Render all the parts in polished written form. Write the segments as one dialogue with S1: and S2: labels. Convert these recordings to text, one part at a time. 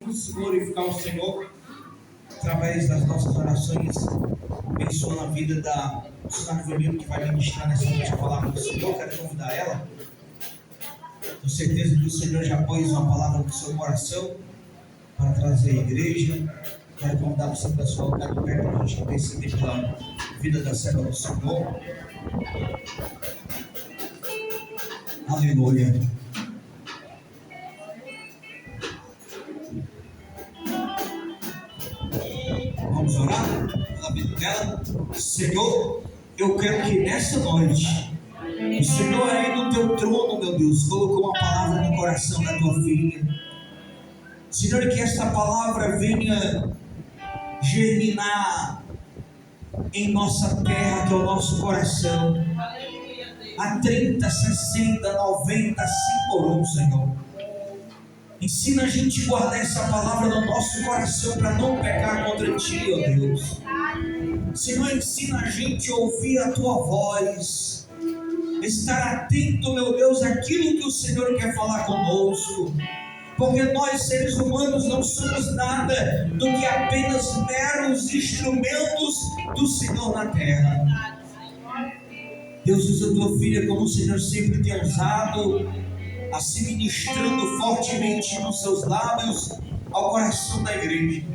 S1: Vamos glorificar o Senhor através das nossas orações, abençoando a vida da Susana Vanilo, que vai ministrar nessa noite a palavra do Senhor. Quero convidar ela. Com certeza que o Senhor já pôs uma palavra no seu coração para trazer à igreja. Quero convidar você para sua lugar de perto, para a gente perceber pela vida da serva do Senhor. Aleluia. Vamos orar pela vida dela. Senhor, eu quero que nessa noite, o Senhor aí no teu trono, meu Deus, colocou uma palavra no coração da tua filha. Senhor, que esta palavra venha germinar em nossa terra, que é o nosso coração, a 30, 60, 90, 100 por um, Senhor. Ensina a gente a guardar essa palavra no nosso coração para não pecar contra Ti, ó Deus. Senhor, ensina a gente a ouvir a Tua voz, estar atento, meu Deus, àquilo que o Senhor quer falar conosco, porque nós, seres humanos, não somos nada do que apenas meros instrumentos do Senhor na terra. Deus, usa a Tua filha como o Senhor sempre tem usado, assim ministrando fortemente nos seus lábios ao coração da igreja.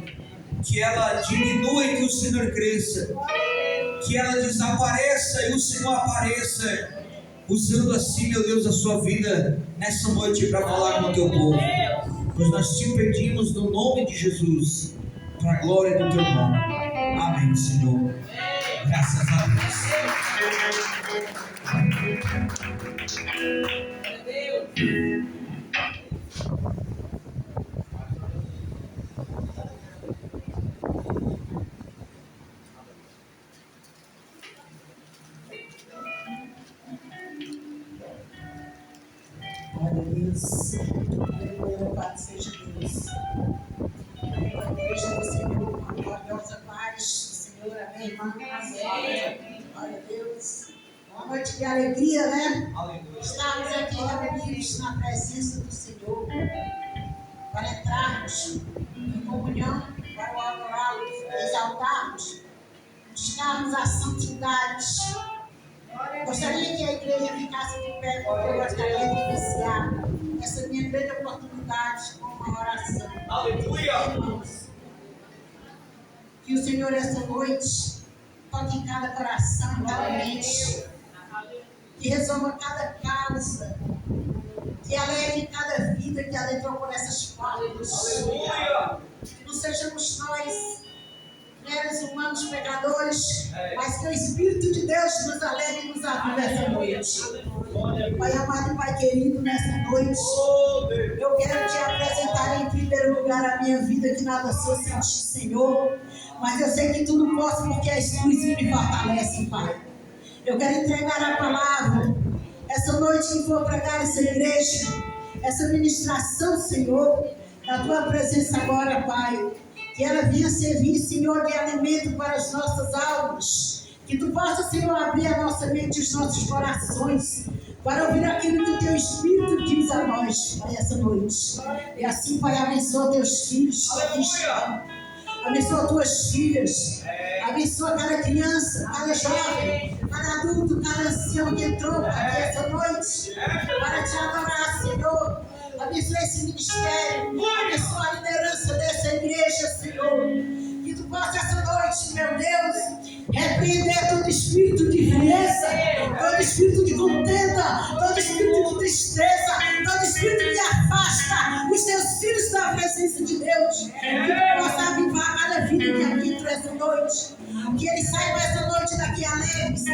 S1: Que ela diminua e que o Senhor cresça, que ela desapareça e o Senhor apareça, usando assim, meu Deus, a sua vida nessa noite para falar com o teu povo. Pois nós te pedimos no nome de Jesus, para a glória do teu nome. Amém, Senhor. Graças a Deus.
S2: Glória a Deus. Aleluia, louvado seja Deus. A igreja do Senhor, com a gloriosa paz do Senhor, amém, irmã? Amém. Glória a Deus. Uma noite de alegria, né?
S1: Aleluia.
S2: Estamos aqui reunidos na presença do Senhor para entrarmos em comunhão, para o adorá-lo, exaltarmos, buscarmos a santidade. Gostaria que a igreja ficasse de pé, porque eu gostaria de iniciar essa minha grande oportunidade com uma oração.
S1: Aleluia!
S2: Irmãos, que o Senhor essa noite toque em cada coração, em cada mente, que resolva cada causa, que alegre cada vida que adentrou por essas portas.
S1: Aleluia!
S2: Que não sejamos nós meros humanos pecadores, mas que o Espírito de Deus nos alegre e nos avive essa noite. Pai amado e Pai querido, nessa noite, eu quero te apresentar em primeiro lugar a minha vida, que nada sou sem ti, Senhor, mas eu sei que tudo posso porque és tu que me fortalece, Pai. Eu quero entregar a palavra, essa noite que for pregar essa igreja, essa ministração, Senhor, na tua presença agora, Pai. Que ela venha servir, Senhor, de alimento para as nossas almas. Que tu possa, Senhor, abrir a nossa mente e os nossos corações para ouvir aquilo que o teu Espírito diz a nós, Pai, essa noite. E assim, Pai, abençoa teus filhos. Abençoa tuas filhas. Abençoa cada criança, cada jovem, cada adulto, cada ancião que entrou aqui essa noite para te adorar, Senhor. Abençoa esse ministério, abençoa a liderança dessa igreja, Senhor. Que tu possa essa noite, meu Deus, repreender todo espírito de frieza, todo espírito de contenda, todo espírito de tristeza, todo espírito que afasta os teus filhos da presença de Deus. Que tu possa avivar cada vida que aqui entrou essa noite. Que eles saiam essa noite daqui alegres,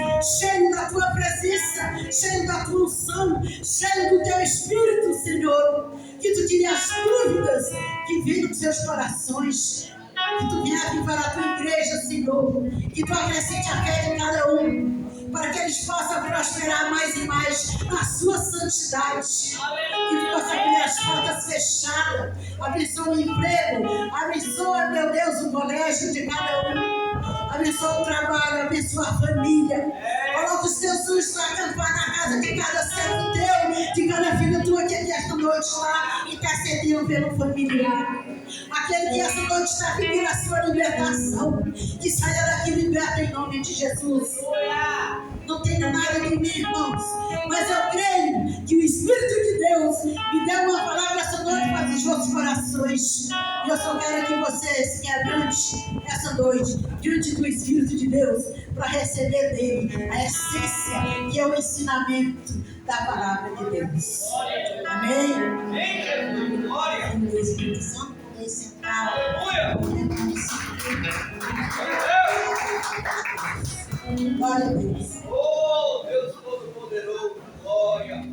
S2: cheio da tua presença, cheio da tua unção, cheio do teu Espírito, Senhor. Que tu tire as dúvidas que vêm dos seus corações. Que tu venha avivar a tua igreja, Senhor. Que tu acrescente a fé de cada um, para que eles possam prosperar mais e mais na sua santidade. Que tu possa abrir as portas fechadas. Abençoa o emprego. Abençoa, meu Deus, o colégio de cada um. Abençoa o trabalho, abençoa a família. Coloca os teus anjos para acampar na casa de cada servo teu, de cada filha tua que aqui esta noite está intercedendo pelo familiar. Aquele que essa noite está pedindo a sua libertação, que saia daqui liberto em nome de Jesus. Não tenho nada de mim, irmãos, mas eu creio que o Espírito de Deus me deu uma palavra essa noite para os vossos corações. E eu só quero que você se quebrante essa noite diante do Espírito de Deus para receber dele a essência que é o ensinamento da palavra de Deus. Amém?
S1: Amém, Jesus. Glória.
S2: Em Deus, Espírito Santo, poder sentar. Glória a Deus.
S1: Oh, Deus Todo-Poderoso. Glória.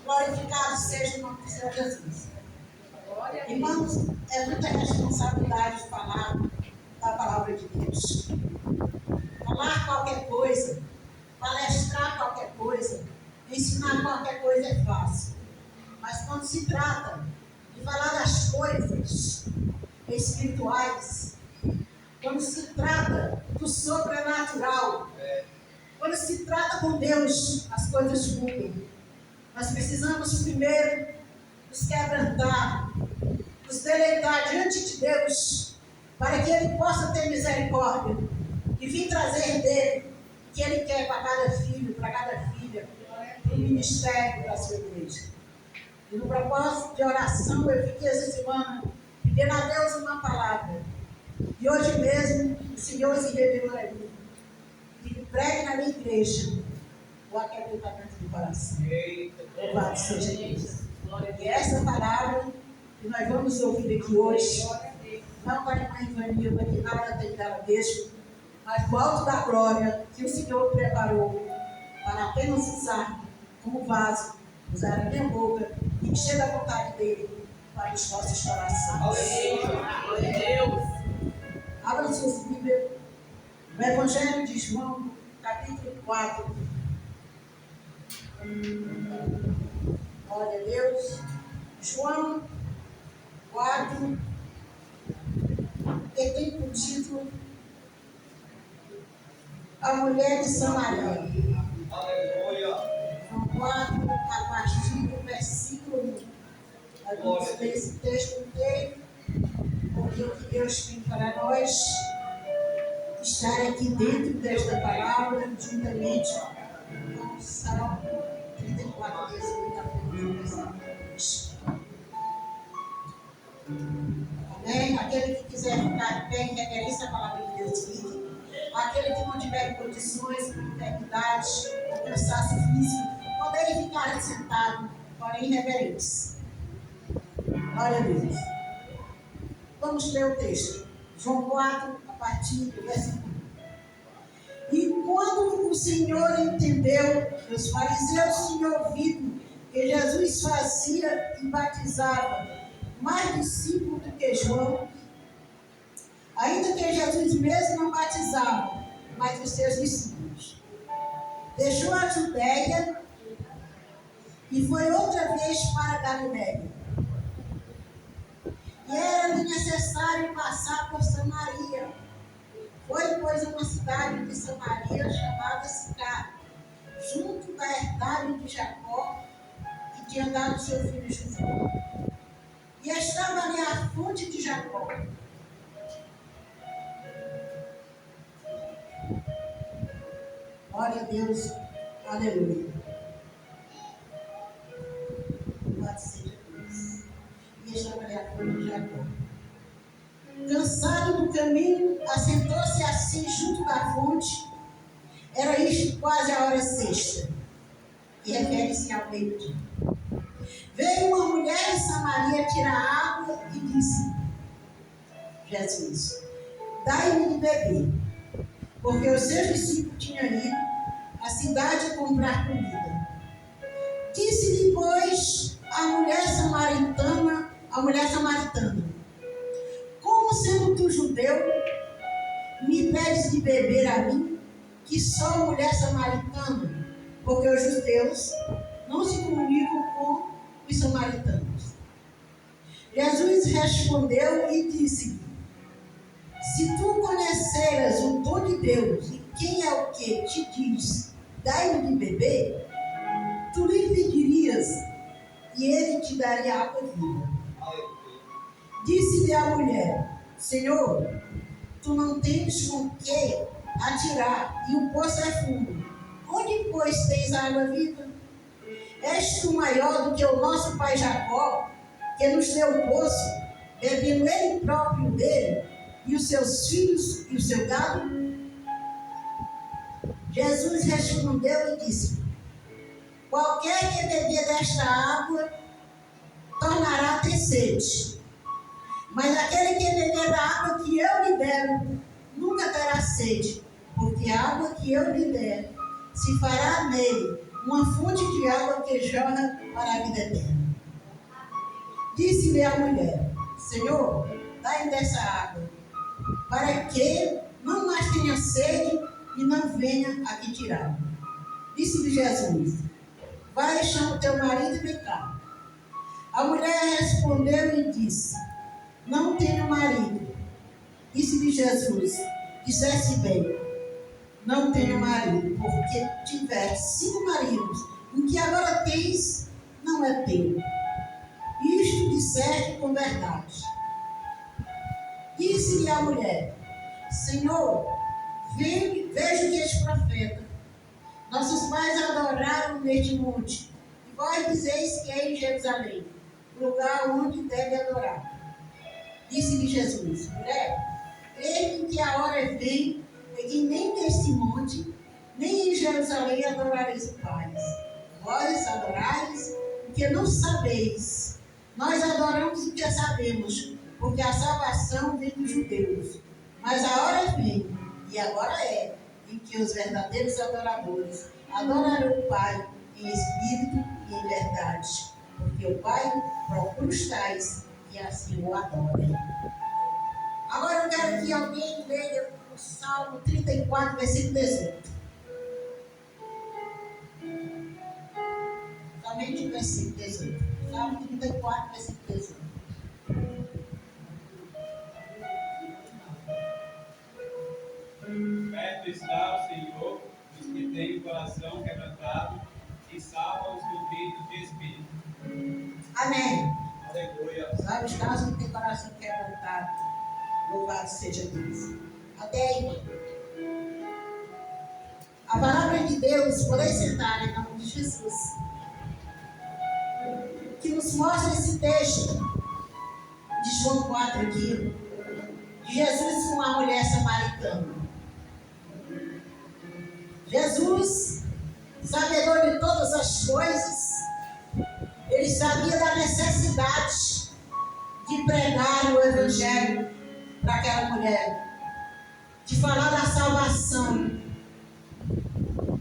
S2: Glorificado seja o nome do Senhor Jesus. Irmãos, é muita responsabilidade falar da palavra de Deus. Falar qualquer coisa, palestrar qualquer coisa, ensinar qualquer coisa é fácil. Mas quando se trata de falar das coisas espirituais, quando se trata do sobrenatural, quando se trata com Deus, as coisas mudam. Nós precisamos primeiro nos quebrantar, nos deleitar diante de Deus, para que Ele possa ter misericórdia e vir trazer dele o que Ele quer para cada filho, para cada filha, para o ministério da sua igreja. E no propósito de oração, eu fiquei essa semana pedindo a Deus uma palavra. E hoje mesmo, o Senhor se revelou a mim. Que pregue na minha igreja o aquebrantamento do coração. Louvado seja Deus. E essa palavra que nós vamos ouvir aqui hoje, não vai uma infamia, não vai nada tem mesmo, mas do alto da glória que o Senhor preparou para apenas usar como vaso, usar a minha boca e encher da vontade dele para os nossos corações. Abra suas Bíblias no Evangelho de João, capítulo 4. Glória a Deus. João 4, que tem por título A Mulher de Samaria. João 4, a partir do versículo 1. Nós vamos ler esse texto inteiro, porque o que Deus tem para nós estar aqui dentro desta palavra, juntamente com o Salmo 34, 18. Amém? Aquele que quiser ficar bem, reverência à palavra de Deus, fique. Aquele que não tiver condições, enfermidade ou cansaço físico, poderem ficar sentados, porém reverentes. Glória a Deus. Vamos ler o texto. João 4, a partir do versículo 1. E quando o Senhor entendeu, os fariseus tinham ouvido que Jesus fazia e batizava mais discípulos do que João, ainda que Jesus mesmo não batizava, mas os seus discípulos. Deixou a Judéia e foi outra vez para a Galiléia. E era necessário passar por Samaria. Foi, pois, uma cidade de Samaria chamada Sicar, junto da herdade de Jacó, que tinha dado seu filho José. E estava ali a fonte de Jacó. Glória a Deus, aleluia. Louvado seja Deus. E estava ali a fonte de Jacó. Cansado do caminho, assentou-se assim junto da fonte. Era isto quase a hora sexta, que refere-se ao meio-dia. Veio uma mulher em Samaria tirar água e disse: Jesus, dai-me de beber, porque os seus discípulos tinham ido à cidade comprar comida. Disse-lhe, pois, a mulher samaritana: como sendo tu judeu, me pedes de beber a mim, que sou mulher samaritana? Porque os judeus não se comunicam com os samaritanos. Jesus respondeu e disse: se tu conheceras o dom de Deus e quem é o que te diz, dai-me de beber, tu lhe pedirias e ele te daria água viva. Disse-lhe a mulher: Senhor, tu não tens com que atirar, e o poço é fundo. Onde, pois, tens água viva? És tu maior do que o nosso pai Jacó, que nos deu o poço, bebendo ele próprio dele, e os seus filhos e o seu gado? Jesus respondeu e disse: qualquer que beber desta água tornará a ter sede. Mas aquele que beber da água que eu lhe der, nunca terá sede, porque a água que eu lhe der se fará nele uma fonte de água que jorra para a vida eterna. Disse-lhe a mulher: Senhor, dai-me dessa água, para que não mais tenha sede e não venha aqui tirar. Disse-lhe Jesus: vai, chama o teu marido e vem cá. A mulher respondeu e disse: não tenho marido. Disse-lhe Jesus: disseste bem, não tenho marido, porque tiveste 5 maridos, o que agora tens não é teu. Isto disseste com verdade. Disse-lhe a mulher: Senhor, vejo que és profeta. Nossos pais adoraram neste monte, e vós dizeis que é em Jerusalém, o lugar onde deve adorar. Disse-lhe Jesus: mulher, creio que a hora vem em que nem neste monte, nem em Jerusalém adorareis o Pai. Vós adorais o que não sabeis. Nós adoramos o que sabemos, porque a salvação vem dos judeus. Mas a hora vem, e agora é, em que os verdadeiros adoradores adorarão o Pai em espírito e em verdade, porque o Pai procura os tais que assim o adorem. Agora eu quero que alguém leia o Salmo 34, versículo 18. Somente o versículo 18. Salmo 34, versículo 18.
S3: Perto está o Senhor dos que têm o coração quebrantado e salva os contritos de espírito.
S2: Amém.
S3: Aleluia.
S2: Salve os casos que têm o coração quebrantado. Louvado seja Deus. Até aí. A palavra de Deus, podem sentar em nome de Jesus, que nos mostra esse texto de João 4 aqui, de Jesus com a mulher samaritana. Jesus, sabedor de todas as coisas, ele sabia da necessidade de pregar o Evangelho para aquela mulher, de falar da salvação,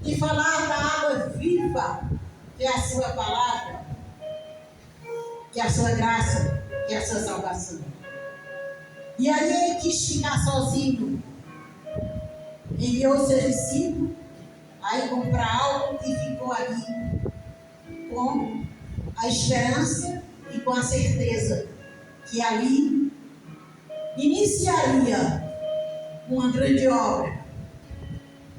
S2: de falar da água viva, que é a sua palavra, que é a sua graça, que é a sua salvação. E aí ele quis ficar sozinho, enviou seus discípulos a ir comprar algo e ficou ali com a esperança e com a certeza que ali iniciaria uma grande obra,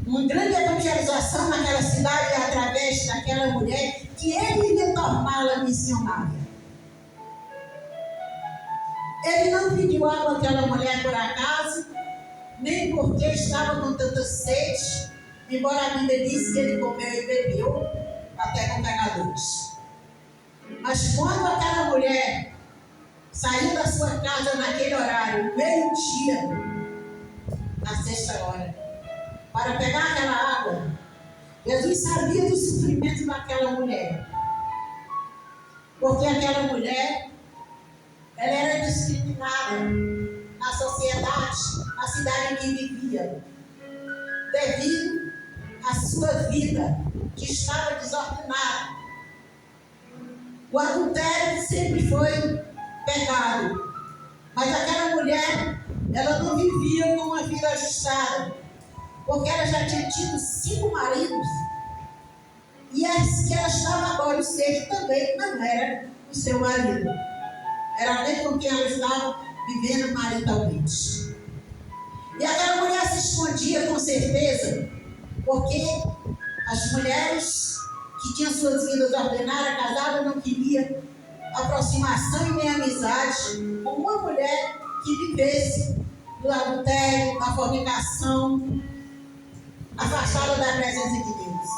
S2: uma grande evangelização naquela cidade através daquela mulher que ele iria torná-la missionária. Ele não pediu água àquela mulher por acaso, nem porque estava com tanta sede, embora a Bíblia diz que ele comeu e bebeu até com pecadores. Mas quando aquela mulher saiu da sua casa naquele horário, meio-dia, na 6ª hora, para pegar aquela água, Jesus sabia do sofrimento daquela mulher. Porque aquela mulher, ela era discriminada na sociedade, na cidade em que vivia, devido à sua vida, que estava desordenada. O adultério sempre foi pecado, mas aquela mulher, ela não vivia com uma vida ajustada, porque ela já tinha tido 5 maridos, e as que ela estava agora, o 6 também não era o seu marido, era alguém com quem ela estava vivendo maritalmente. E aquela mulher se escondia com certeza, porque as mulheres que tinham suas vidas ordenadas, casadas, não queriam aproximação e nem amizade com uma mulher que vivesse do adultério, da fornicação, afastada da presença de Deus.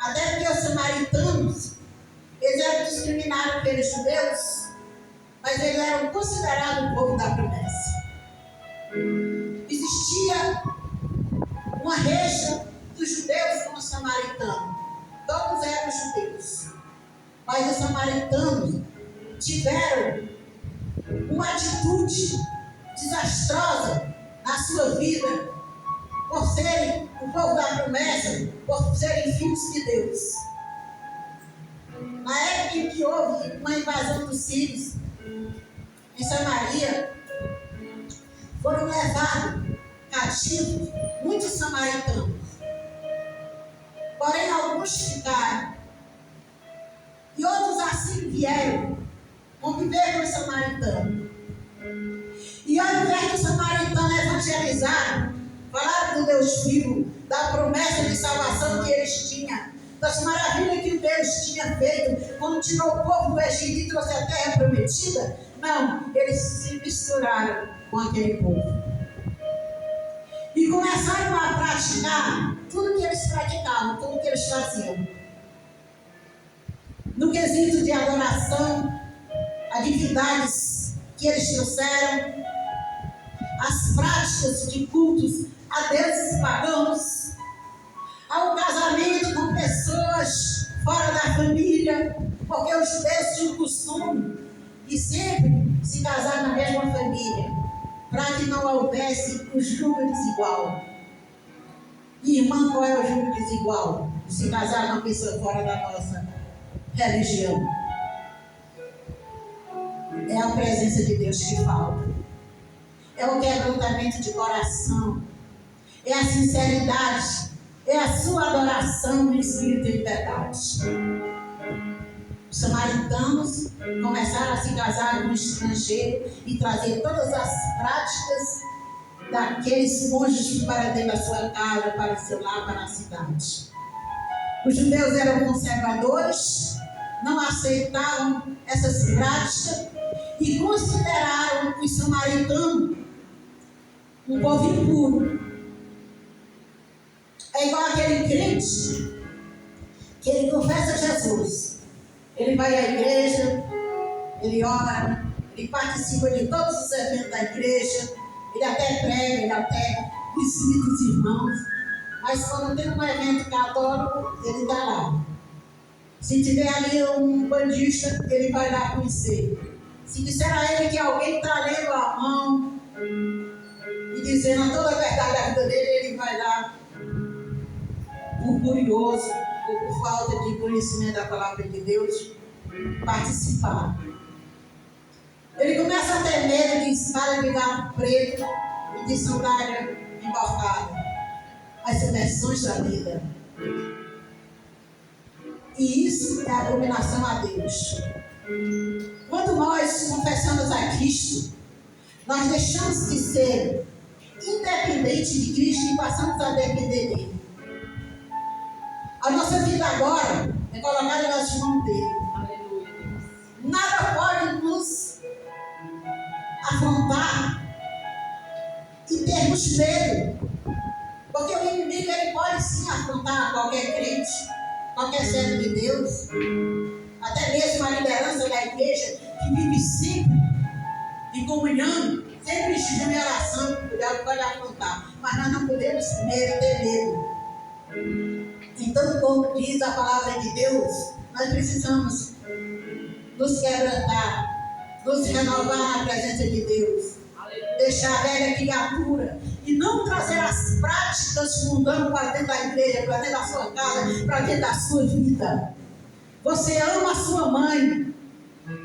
S2: Até porque os samaritanos, eles eram discriminados pelos judeus, mas eles eram considerados o povo da promessa. Existia uma rixa dos judeus com os samaritanos. Todos eram judeus. Mas os samaritanos tiveram uma atitude desastrosa na sua vida, por serem o povo da promessa, por serem filhos de Deus. Na época em que houve uma invasão dos sírios em Samaria, foram levados cativos muitos samaritanos. Porém, alguns ficaram. E outros assim vieram conviver com os samaritanos. E ao invés dos samaritanos evangelizar, falaram do Deus vivo, da promessa de salvação que eles tinham, das maravilhas que Deus tinha feito quando tirou o povo do Egito e trouxe a terra prometida. Não, eles se misturaram com aquele povo. E começaram a praticar tudo que eles praticavam, tudo que eles faziam. No quesito de adoração, as divindades que eles trouxeram, as práticas de cultos a deuses pagãos, ao casamento com pessoas fora da família, porque os judeus tinham o costume de sempre se casar na mesma família, para que não houvesse o julgo desigual. E irmã, qual é o julgo desigual? De se casar com uma pessoa fora da nossa religião. É a presença de Deus que falta. É o quebrantamento de coração. É a sinceridade. É a sua adoração no espírito e verdade. Os samaritanos começaram a se casar com um estrangeiro e trazer todas as práticas daqueles monges para dentro da sua casa, para o seu lar, para a cidade. Os judeus eram conservadores, não aceitavam essas práticas e consideraram os samaritanos um povo impuro. É igual aquele crente que ele confessa Jesus. Ele vai à igreja, ele ora, ele participa de todos os eventos da igreja, ele até prega, ele até visita os irmãos, mas quando tem um evento católico, ele está lá. Se tiver ali um bandista, ele vai lá conhecer. Se disser a ele que alguém está lendo a mão e dizendo toda a verdade da vida dele, ele vai lá por curioso, ou por falta de conhecimento da palavra de Deus, participar. Ele começa a ter medo de espada de gato preto e de sandália embarcada. As subversões da vida. E isso é abominação a Deus. Quando nós confessamos a Cristo, nós deixamos de ser independentes de Cristo e passamos a depender dele. A nossa vida agora é colocada nas mãos dele. Nada pode nos afrontar e termos medo, porque o inimigo ele pode sim afrontar qualquer crente, qualquer servo de Deus, até mesmo a liderança da igreja que vive sempre em comunhão, sempre em oração, o diabo pode afrontar, mas nós não podemos ter medo. Então, como diz a palavra de Deus, nós precisamos nos quebrantar, nos renovar na presença de Deus, deixar a velha criatura e não trazer as práticas mundanas para dentro da igreja, para dentro da sua casa, para dentro da sua vida. Você ama a sua mãe,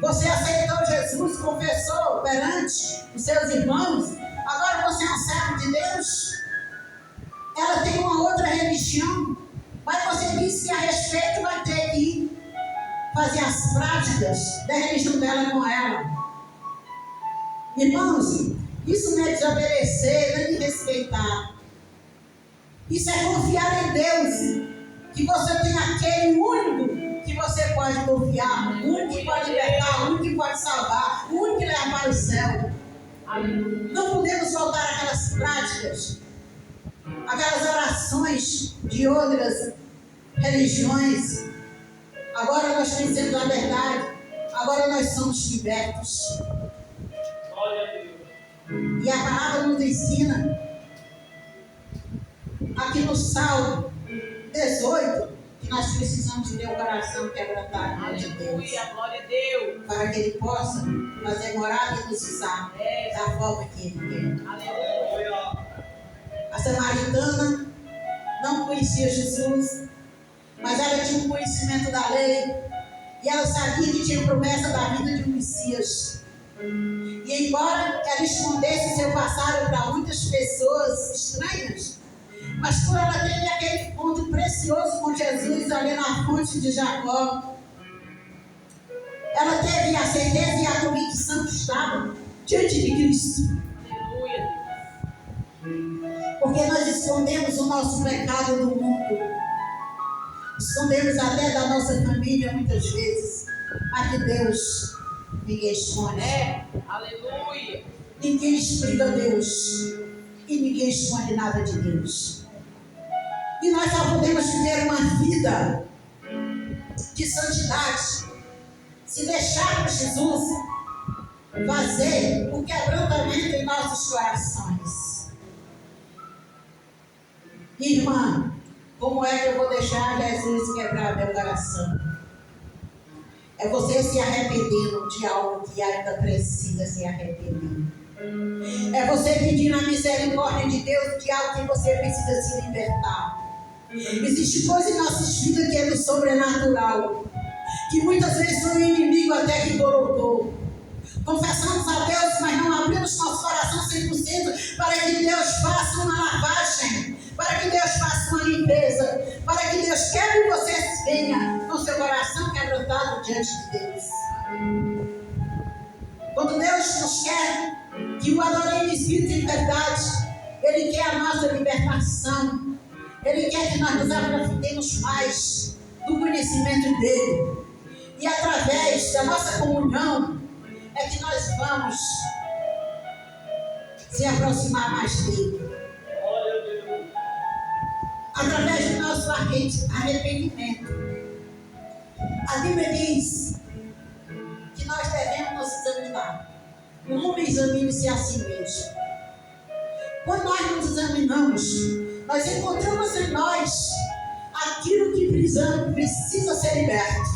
S2: você aceitou Jesus, confessou perante os seus irmãos, agora você é um servo de Deus. Ela tem uma outra religião, mas você disse que a respeito vai ter que fazer as práticas da religião dela com ela. Irmãos, isso não é desobedecer, nem de respeitar. Isso é confiar em Deus, que você tem aquele único que você você pode confiar, o único que pode libertar, o único que pode salvar, o único que leva para o céu. Não podemos voltar àquelas práticas, aquelas orações de outras religiões. Agora nós conhecemos a verdade, agora nós somos libertos. E a palavra nos ensina, aqui no Salmo 18, que nós precisamos ter o coração quebrantado de Deus,
S4: glória a Deus,
S2: para que Ele possa fazer morada e nos usar da forma que Ele quer.
S4: aleluia.
S2: A samaritana não conhecia Jesus, mas ela tinha um conhecimento da lei e ela sabia que tinha promessa da vida de um Messias. E embora ela escondesse seu passado para muitas pessoas estranhas, mas por ela ter aquele encontro precioso com Jesus ali na fonte de Jacó, ela teve a certeza e a convicção que estava diante de Cristo.
S4: Aleluia.
S2: Porque nós escondemos o nosso pecado do mundo, escondemos até da nossa família muitas vezes, mas de Deus ninguém esconde.
S4: Aleluia.
S2: Ninguém explica Deus e ninguém esconde nada de Deus. E nós só podemos viver uma vida de santidade se deixarmos Jesus fazer o quebrantamento em nossos corações. Irmã, como é que eu vou deixar Jesus quebrar meu coração? É você se arrependendo de algo que ainda precisa se arrepender. É você pedindo a misericórdia de Deus de algo que você precisa se libertar. Existe coisa em nossas vidas que é do sobrenatural, que muitas vezes foi o inimigo até que colocou. Confessamos a Deus, mas não abrimos nosso coração 100% para que Deus faça uma lavagem, para que Deus faça uma limpeza, para que Deus quebre e você venha com seu coração quebrantado diante de Deus. Quando Deus nos quer que o adoremos em espírito e em verdade, Ele quer a nossa libertação. Ele quer que nós nos aprofundemos mais do conhecimento dEle. E através da nossa comunhão é que nós vamos se aproximar mais dEle. Através do nosso arrependimento. A Bíblia diz que nós devemos nos examinar. O homem examine-se a si mesmo. Quando nós nos examinamos, nós encontramos em nós aquilo que precisa ser liberto.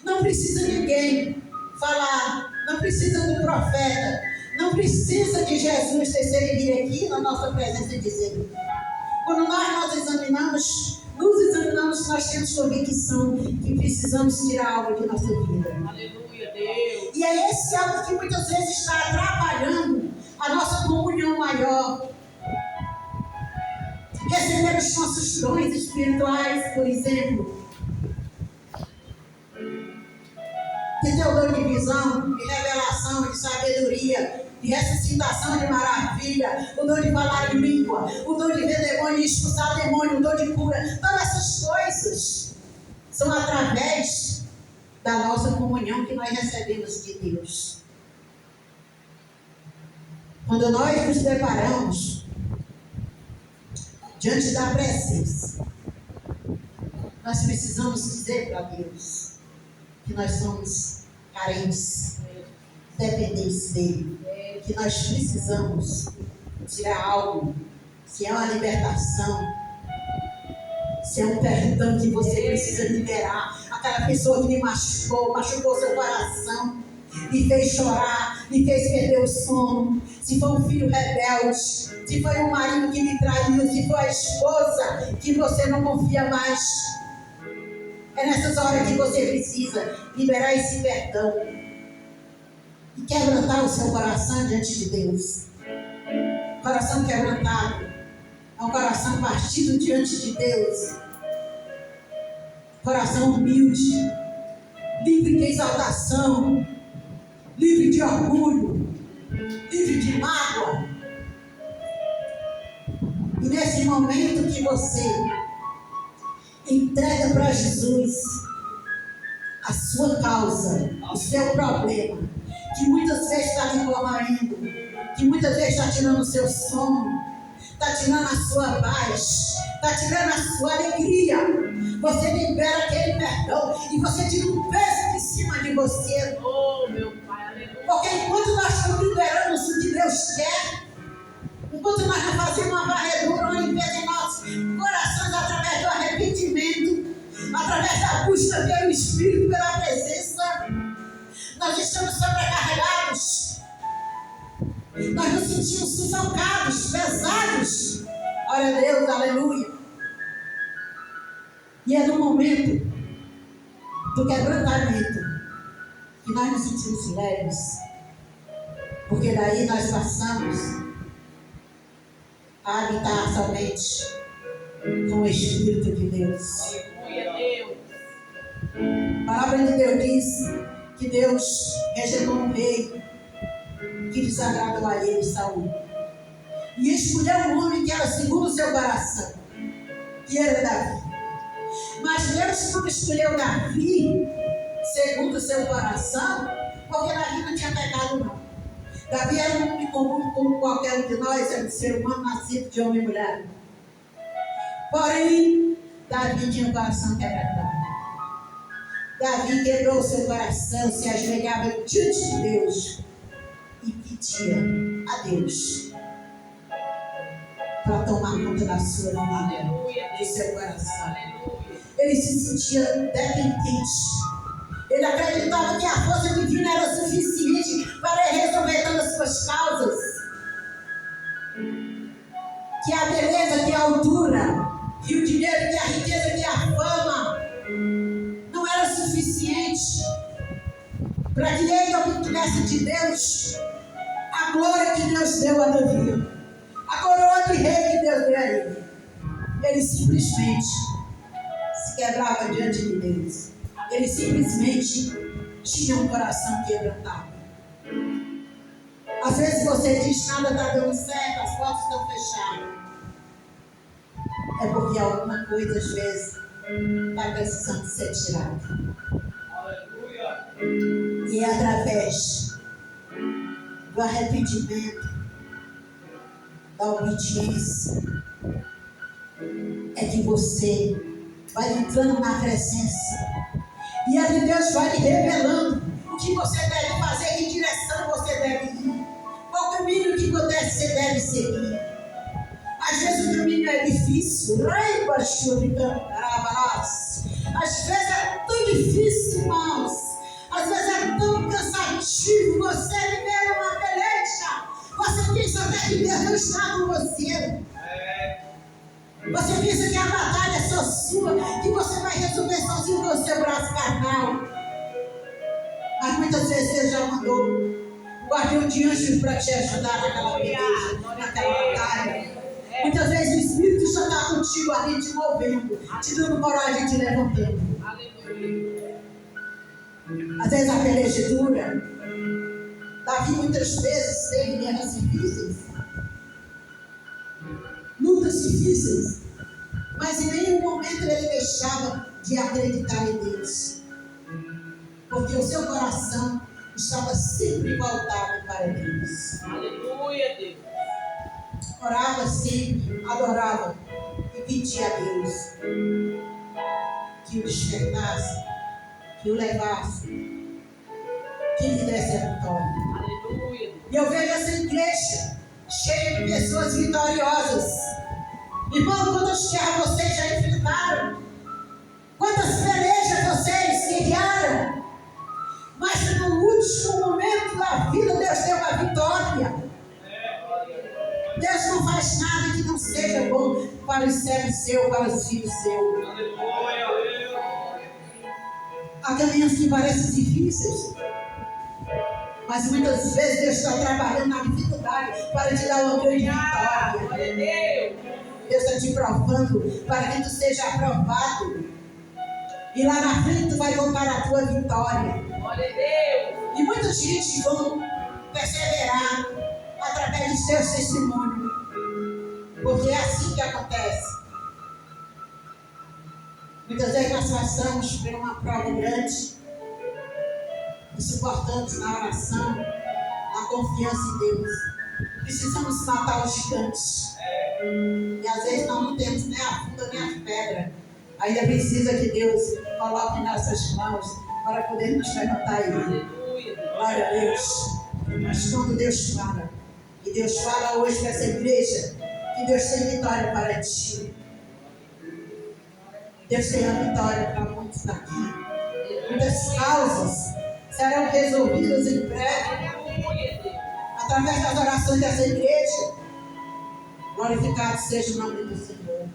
S2: Não precisa ninguém falar, não precisa do profeta, não precisa de Jesus terceiro vir aqui na nossa presença e dizer. Quando nós nos examinamos, nós temos convicção que precisamos tirar algo de nossa vida.
S4: Aleluia, Deus.
S2: E é esse algo que muitas vezes está atrapalhando a nossa comunhão maior. Receber os nossos dons espirituais, por exemplo. Que tem o dom de visão, de revelação, de sabedoria, de ressuscitação, de maravilha, o dom de falar em língua, o dom de ver demônio e expulsar demônio, o dom de cura. Todas essas coisas são através da nossa comunhão que nós recebemos de Deus. Quando nós nos preparamos diante da presença, nós precisamos dizer para Deus que nós somos carentes, dependentes dEle, que nós precisamos tirar algo, se é uma libertação, se é um perdão que você precisa liberar, aquela pessoa que lhe machucou seu coração, lhe fez chorar, lhe fez perder o sono, se foi um filho rebelde, se foi um marido que lhe traiu, se foi a esposa que você não confia mais. É nessas horas que você precisa liberar esse perdão e quebrantar o seu coração diante de Deus. Coração quebrantado é um coração partido diante de Deus. Coração humilde, livre de exaltação, livre de orgulho, livre de mágoa. E nesse momento que você entrega para Jesus a sua causa, o seu problema, que muitas vezes está lhe corroendo, que muitas vezes está tirando o seu sono, está tirando a sua paz, está tirando a sua alegria. Você libera aquele perdão e você tira um peso de cima de você.
S4: Oh, meu Pai, aleluia.
S2: Porque enquanto nós estamos liberando o que Deus quer, enquanto nós não fazemos uma varredura, uma limpeza em nossos corações através do arrependimento, através da busca pelo Espírito, pela presença, nós estamos sobrecarregados, nós nos sentimos sufocados, pesados. Glória a Deus, aleluia. E é no momento do quebrantamento que nós nos sentimos leves, porque daí nós passamos a habitar somente com o Espírito de Deus.
S4: Aleluia, Deus.
S2: A palavra de Deus diz que Deus rejeitou um rei que desagradou a ele, Saul, e escolheu um homem que era segundo o seu coração, que era Davi. Mas Deus não escolheu Davi segundo o seu coração, porque Davi não tinha pecado, não. Davi era um homem comum como qualquer um de nós, era um ser humano nascido de homem e mulher. Porém, Davi tinha um coração quebrantado. Davi quebrou o seu coração, se ajoelhava diante de Deus e pedia a Deus para tomar conta da sua vida,
S4: Aleluia,
S2: do
S4: Deus.
S2: seu coração.
S4: Aleluia.
S2: Ele se sentia dependente. Ele acreditava que a força divina era suficiente para ele resolver todas as suas causas. Que a beleza, que a altura, que o dinheiro, que a riqueza, que a fama não era suficiente para que ele obtivesse de Deus a glória que Deus deu a Davi, a coroa de rei que Deus deu a ele. Ele simplesmente se quebrava diante de Deus. Ele simplesmente tinha um coração quebrantado. Às vezes você diz: nada está dando certo, as portas estão fechadas. É porque alguma coisa às vezes está precisando ser tirada.
S3: Aleluia.
S2: E é através do arrependimento, da obediência, é que você vai entrando na presença. E ali Deus vai lhe revelando o que você deve fazer, que direção você deve ir, qual caminho que você deve seguir. Às vezes o caminho é difícil, às vezes é tão difícil, irmãos, às vezes é tão cansativo. Você libera uma peleja, você pensa até que Deus não está com você. Você pensa que a batalha é só sua, que você vai resolver sozinho com o seu braço carnal. Mas muitas vezes Deus já mandou o guardião de anjos para te ajudar naquela peleja, naquela batalha. Muitas vezes o Espírito já está contigo ali, te movendo, te dando coragem, te levantando.
S4: Aleluia.
S2: Às vezes a peleja dura. Davi muitas vezes teve guerras difíceis, lutas difíceis, mas em nenhum momento ele deixava de acreditar em Deus, porque o seu coração estava sempre voltado para Deus.
S4: Aleluia, Deus.
S2: Orava sempre, adorava e pedia a Deus que o despertasse, que o levasse, que lhe desse a vitória.
S4: Aleluia.
S2: E eu vejo essa igreja cheia de pessoas vitoriosas. Irmão, quantas guerras vocês já enfrentaram? Quantas pelejas vocês guerrearam? Mas no último momento da vida, Deus deu a vitória. Deus não faz nada que não seja bom para os servos seus, para os filhos seus.
S3: Aleluia.
S2: Há caminhos que parecem difíceis, mas muitas vezes Deus está trabalhando na dificuldade para te dar uma grande vitória.
S4: Glória a Deus.
S2: Deus está te provando para que tu seja aprovado. E lá na frente tu vai contar a tua vitória.
S4: Glória a Deus.
S2: E muita gente vão perseverar através dos seus testemunhos. Porque é assim que acontece. Muitas vezes nós passamos por uma prova grande, nos suportamos na oração, na confiança em Deus. Precisamos matar os gigantes. E às vezes não temos nem a funda nem as pedras. Ainda precisa que Deus coloque em nossas mãos para poder nos levantar ele. Glória a Deus. Mas quando Deus fala, e Deus fala hoje para essa igreja, que Deus tem vitória para ti. Deus tem a vitória para muitos daqui. Muitas causas serão resolvidas em breve, através das orações dessa igreja. Glorificado seja o nome do Senhor.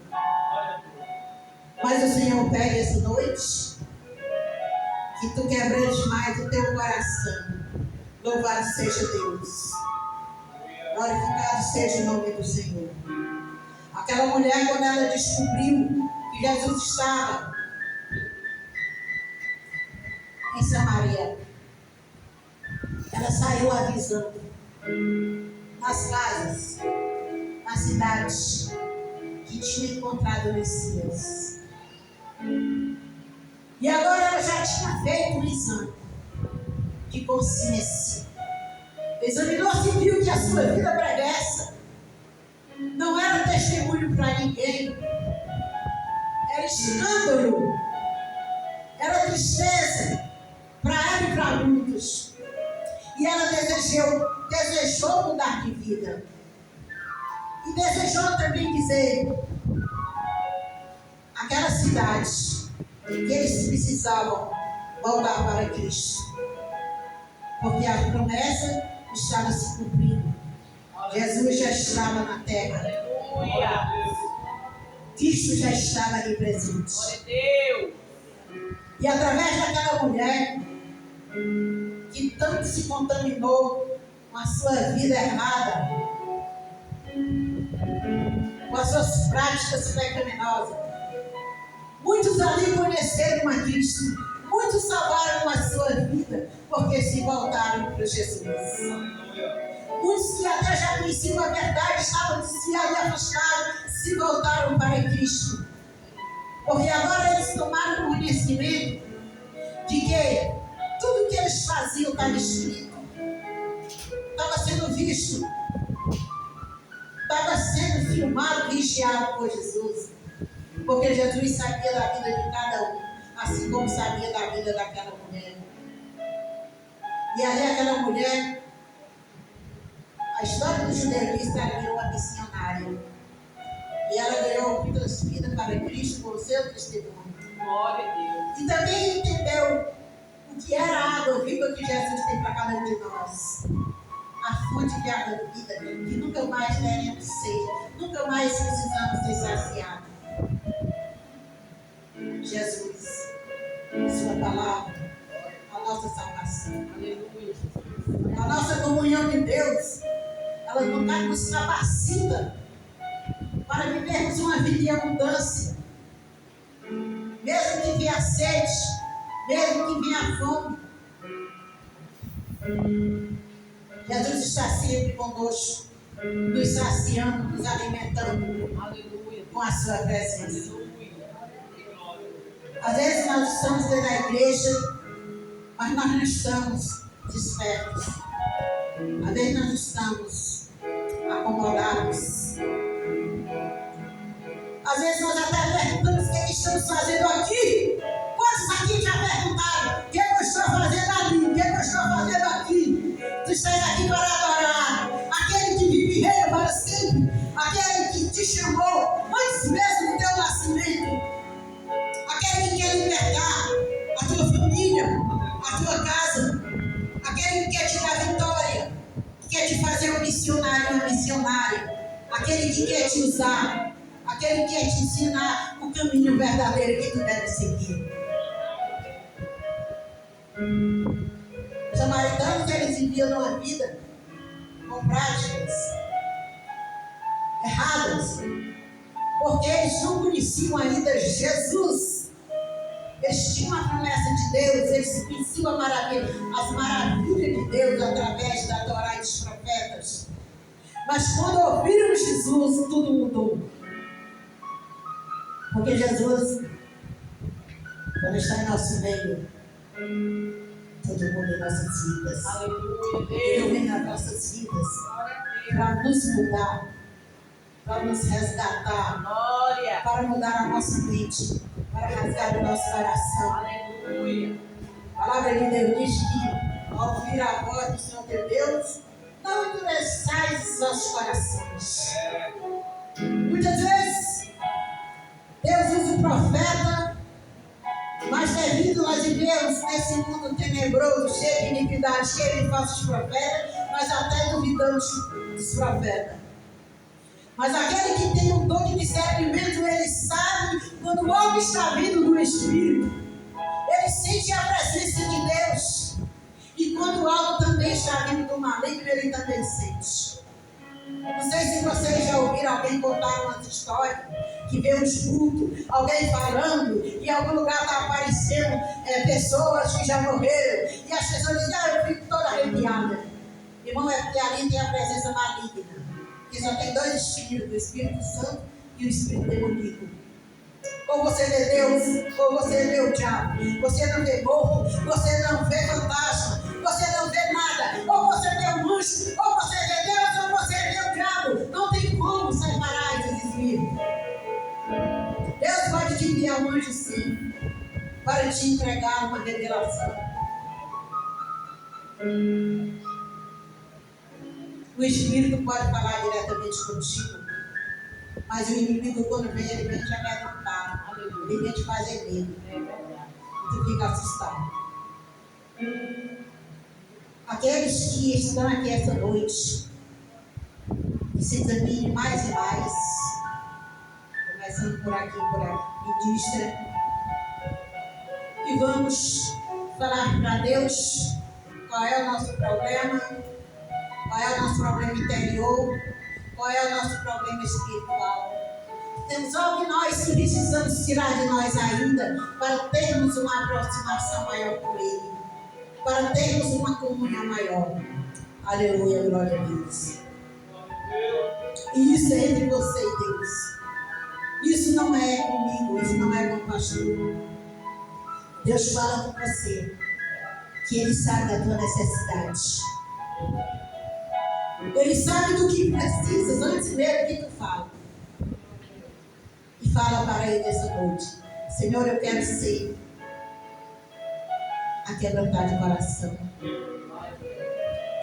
S2: Mas o Senhor pede essa noite que tu quebrantes mais o teu coração. Louvado seja Deus. Glorificado seja o nome do Senhor. Aquela mulher, quando ela descobriu que Jesus estava em Samaria, ela saiu avisando nas casas, nas cidades, que tinha encontrado o Messias. E agora ela já tinha feito um exame de consciência. Examinou-se e viu que a sua vida pregressa não era testemunho para ninguém. Era escândalo. Era tristeza para ela e para muitos. E ela desejou mudar de vida. E desejou também dizer aquela cidade que eles precisavam voltar para Cristo. Porque a promessa estava se cumprindo. Jesus já estava na terra. Cristo já estava ali presente. E através daquela mulher que tanto se contaminou com a sua vida errada, com as suas práticas pecaminosas, muitos ali conheceram a Cristo, muitos salvaram a sua vida porque se voltaram para Jesus. Muitos que até já conheciam a verdade, estavam desviados e afastados, se voltaram para Cristo. Porque agora eles tomaram conhecimento de que tudo que eles faziam estava escrito, estava sendo visto, estava sendo filmado, vigiado por Jesus. Porque Jesus sabia da vida de cada um, assim como sabia da vida daquela mulher. E ali aquela mulher, a história do judaísmo, ela virou uma missionária. E ela ganhou muitas vidas para Cristo com o seu testemunho.
S4: Glória a Deus.
S2: E também entendeu o que era a água viva que Jesus tem para cada um de nós. A fonte de água vida, que nunca mais teremos sede, nunca mais precisamos ser saciados. Jesus, sua palavra, a nossa salvação.
S4: Aleluia.
S2: A nossa comunhão de Deus, ela nunca nos capacita para vivermos uma vida de abundância. Mesmo que venha sede, mesmo que venha fome, Jesus está sempre conosco, nos saciando, nos alimentando.
S4: Aleluia.
S2: Com a sua presença.
S4: Aleluia.
S2: Às vezes nós estamos dentro da igreja, mas nós não estamos despertos. Às vezes nós estamos acomodados. Às vezes nós até perguntamos o que estamos fazendo aqui. Quantos aqui já perguntaram o que eu estou fazendo ali, o que eu estou fazendo aqui? Tu estás aqui para adorar aquele que vive e reina para sempre, aquele que te chamou antes mesmo do teu nascimento, aquele que quer libertar a tua família, a tua casa, aquele que quer te dar vitória, que quer te fazer um missionário, uma missionária, aquele que quer te usar, aquele que quer te ensinar o caminho verdadeiro que tu deve seguir. Os samaritanos, eles viviam numa vida com práticas erradas, porque eles não conheciam ainda Jesus. Eles tinham a promessa de Deus, eles conheciam as maravilhas de Deus através da Torá e dos profetas. Mas quando ouviram Jesus, tudo mudou. Porque Jesus, quando está em nosso meio, todo mundo em nossas vidas.
S4: Aleluia,
S2: Ele
S4: Deus.
S2: vem nas nossas vidas para nos mudar, para nos resgatar,
S4: Glória.
S2: para mudar a nossa mente, para rasgar o nosso coração.
S4: Aleluia.
S2: A palavra de Deus diz que, ao ouvir a voz do Senhor teu Deus, não endureçais os vossos corações. Muitas vezes, Deus usa o profeta, mas devido nós vivemos nesse mundo tenebroso, cheio de iniquidade, cheio de falsos profetas, nós até duvidamos dos profetas. Mas aquele que tem um dom de discernimento, ele sabe quando algo está vindo do Espírito. Ele sente a presença de Deus. E quando algo também está vindo do maligno, ele também sente. Não sei se vocês já ouviram alguém contar umas histórias, que vê uns cultos, alguém falando, e em algum lugar está aparecendo pessoas que já morreram. E as pessoas dizem, eu fico toda arrepiada. Irmão, é porque ali tem a presença maligna. Que só tem dois espíritos, o Espírito Santo e o Espírito demoníaco. Ou você vê Deus, ou você vê o diabo. Você não vê morto, você não vê fantasma, você não vê nada. Ou você vê um anjo, ou você vê Deus, ou você vê o diabo. Não tem como separar esses espíritos. Deus pode te enviar um anjo sim, para te entregar uma revelação. O Espírito pode falar diretamente contigo, mas o inimigo, quando vem, ele vem te amedrontar, ele vem te fazer medo, e tu fica assustado. Aqueles que estão aqui essa noite, que se examinem mais e mais, começando por aqui, por a indústria, e vamos falar para Deus qual é o nosso problema. Qual é o nosso problema interior? Qual é o nosso problema espiritual? Temos algo que nós precisamos tirar de nós ainda para termos uma aproximação maior com Ele, para termos uma comunhão maior. Aleluia, glória a Deus. E isso é entre você e Deus. Isso não é comigo, isso não é com o pastor. Deus fala com você que Ele sabe da tua necessidade. Ele sabe do que precisas antes mesmo que tu fala. E fala para Ele essa noite: Senhor, eu quero ser aquebrantar de coração.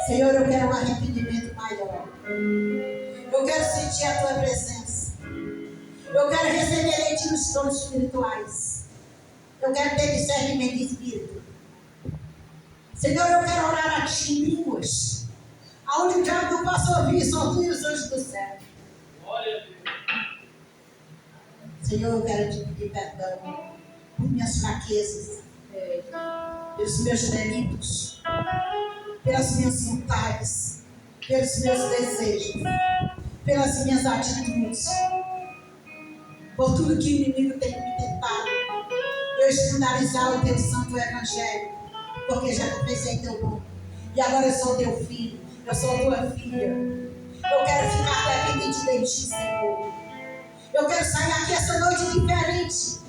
S2: Senhor, eu quero um arrependimento maior. Eu quero sentir a tua presença. Eu quero receber de ti os dons espirituais. Eu quero ter discernimento de espírito. Senhor, eu quero orar a ti em línguas. Aonde o diabo não possa ouvir, só tu e os anjos do céu. Senhor, eu quero te pedir perdão por minhas fraquezas, pelos meus delitos, pelas minhas vontades, pelos meus desejos, pelas minhas atitudes, por tudo que o inimigo tem me tentado. Eu escandalizar o teu santo evangelho, porque já confessei teu nome. E agora eu sou teu filho, eu sou tua filha. Eu quero ficar dependente de ti, Senhor. Eu quero sair aqui essa noite diferente.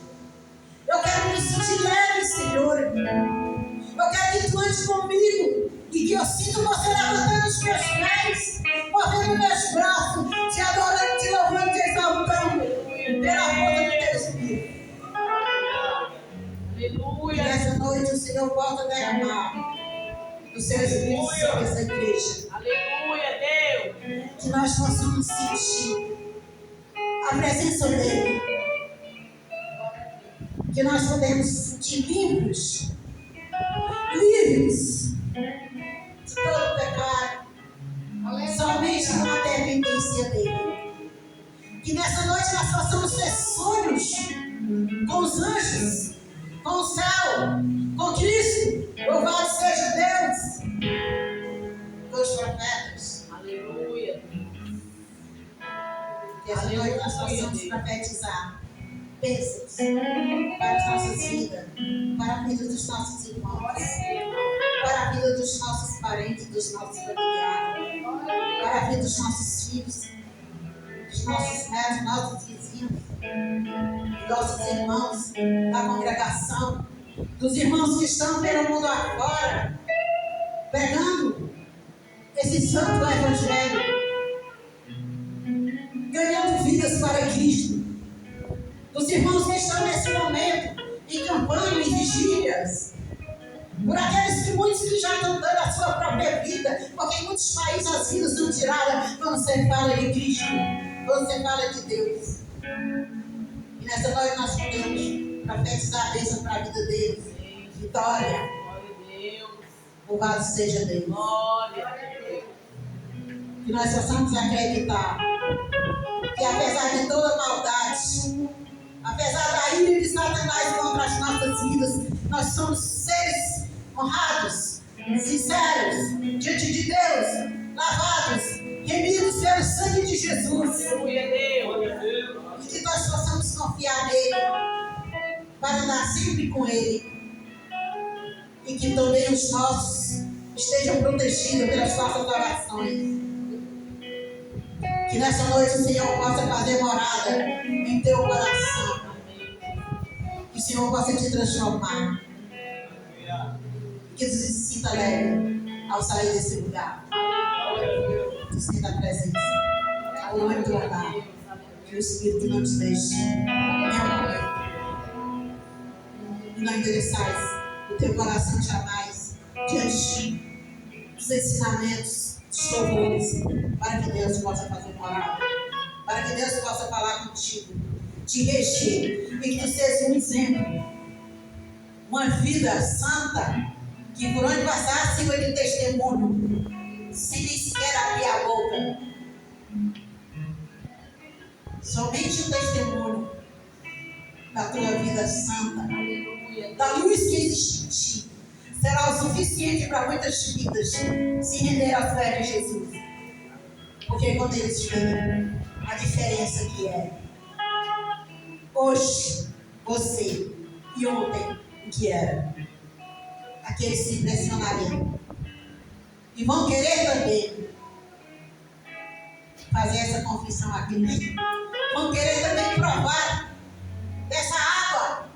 S2: Eu quero me sentir leve, Senhor. Eu quero que tu andes comigo e que eu sinta você levantando os meus pés, movendo meus braços, te adorando, te louvando, te exaltando pela força do teu Espírito.
S4: Aleluia.
S2: E nessa noite o Senhor volta a derramar do seu Espírito sobre essa igreja.
S4: Aleluia, Deus.
S2: Que nós possamos sentir a presença dele. Que nós podemos sentir livres de todo pecado, somente com a dependência dele. Que nessa noite nós possamos ter sonhos com os anjos, com o céu, com Cristo. Louvado seja Deus, com os profetas.
S4: Aleluia.
S2: Que essa noite nós possamos profetizar bênçãos para as nossas vidas, para a vida dos nossos irmãos, para a vida dos nossos parentes, dos nossos familiares, para a vida dos nossos filhos, dos nossos netos, nossos vizinhos, nossos irmãos da congregação, dos irmãos que estão pelo mundo afora, pegando esse santo evangelho, ganhando vidas para Cristo, dos irmãos que estão nesse momento em campanha, em vigílias, por aqueles que muitos que já estão dando a sua própria vida, porque em muitos países as vidas são tiradas quando você fala de Cristo, quando você fala de Deus. E nessa noite nós podemos profetizar a bênção para a vida deles. Vitória.
S4: Glória a Deus.
S2: Louvado seja Deus.
S4: Glória a Deus.
S2: Que nós possamos acreditar que apesar de toda maldade, apesar da ira de Satanás contra as nossas vidas, nós somos seres honrados, sinceros, diante de Deus, lavados, remidos pelo sangue de Jesus.
S4: Glória a Deus.
S2: E que nós possamos confiar nele, para andar sempre com ele. E que também os nossos estejam protegidos pelas nossas orações. Que nessa noite o Senhor possa fazer morada em teu coração. Que o Senhor possa te transformar. Que tu se sinta leve ao sair desse lugar. Tu sinta a presença. Ao nome do altar. Que o Espírito não te deixe. E não endereçais o teu coração jamais diante dos ensinamentos, dos louvores, para que Deus possa fazer morada, para que Deus possa falar contigo, te regir, e que tu sejas um exemplo, uma vida santa, que por onde passar sirva de testemunho, sem nem sequer abrir a boca. Somente o testemunho da tua vida santa, da luz que existe em ti, será o suficiente para muitas vidas se render à fé de Jesus. Porque quando eles veem a diferença que é hoje, você e ontem o que era, aqueles se impressionariam e vão querer também fazer essa confissão a Cristo. Vão querer também provar dessa água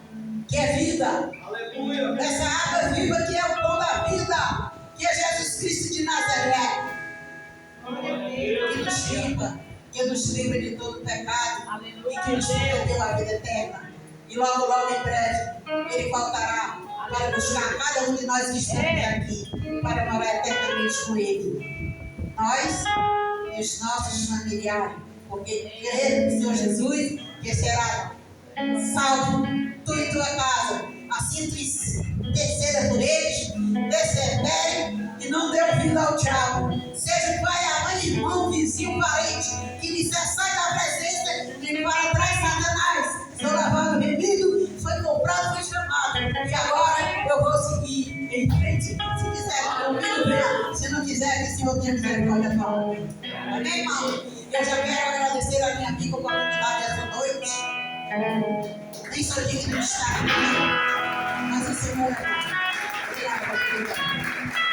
S2: que é vida.
S3: Aleluia.
S2: Essa água viva que é o pão da vida, que é Jesus Cristo de Nazaré, que nos limpa, que nos livra de todo pecado e que nos deu a vida eterna. E logo, logo em breve, Ele voltará para buscar cada um de nós que estamos aqui, para morar eternamente com Ele. Nós e os nossos familiares, porque cremos no Senhor Jesus, que será salvo, tu e tua casa. Assim tu interceda por eles, persevere e não dê ouvido ao diabo. Seja o pai, a mãe, irmão, vizinho, parente, que lhe sai da presença e para trás Satanás. Sou lavado, remido, foi comprado, foi chamado. E agora eu vou seguir em frente. Se quiser comigo, venha. Se não quiser, que o Senhor tenha misericórdia da tua vida. Amém, irmão? Eu já quero agradecer a minha amiga oportunidade essa noite. Nem sou digno de estar aqui, mas o Senhor é bom. Obrigada por tudo.